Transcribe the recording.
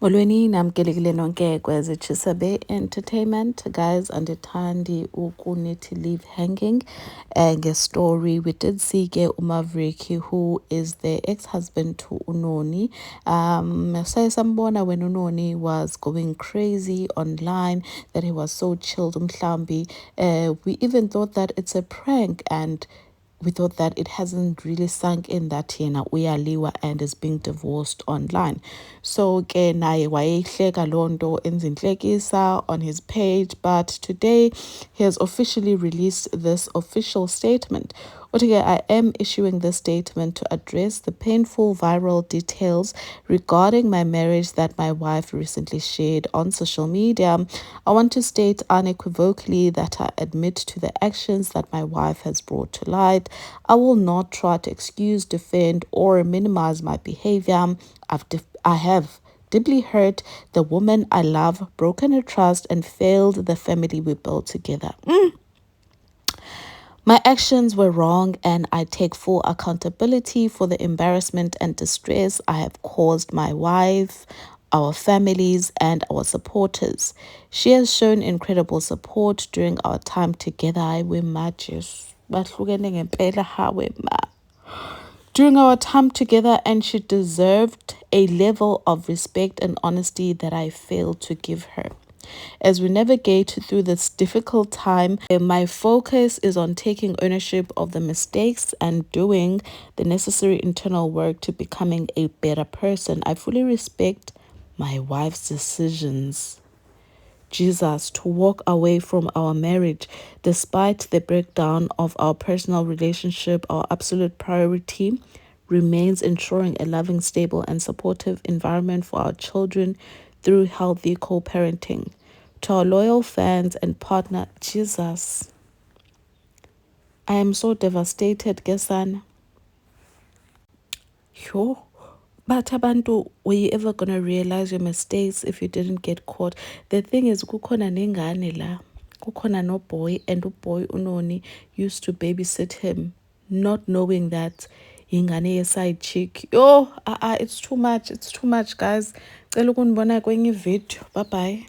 Molweni namkelekile nonke kwezi Chisabe Entertainment. Guys, andithandi ukunithi leave hanging. Story we did see uMaverick, who is the ex-husband to Unoni. Sambona when Unoni was going crazy online, that he was so chilled umhlambi. We even thought that it's a prank, and we thought that it hasn't really sunk in that yena uyaliwa and is being divorced online. So ke naye wayehleka lonto enzinhlekisa on his page, but today he has officially released this official statement. I am issuing this statement to address the painful viral details regarding my marriage that my wife recently shared on social media. I want to state unequivocally that I admit to the actions that my wife has brought to light. I will not try to excuse, defend, or minimize my behavior. I have deeply hurt the woman I love, broken her trust, and failed the family we built together. My actions were wrong, and I take full accountability for the embarrassment and distress I have caused my wife, our families, and our supporters. She has shown incredible support during our time together. During our time together, and she deserved a level of respect and honesty that I failed to give her. As we navigate through this difficult time, my focus is on taking ownership of the mistakes and doing the necessary internal work to becoming a better person. I fully respect my wife's decisions, to walk away from our marriage. Despite the breakdown of our personal relationship, our absolute priority remains ensuring a loving, stable, and supportive environment for our children through healthy co-parenting. To our loyal fans and partner, I am so devastated, Gesan. Sure. But abantu, were you ever gonna realize your mistakes if you didn't get caught? The thing is, kukhona nengane la, kukhona no boy, and boy Unoni used to babysit him, not knowing that ingane side chick. It's too much, guys. Cela ukunibona kwenye video. Bye bye.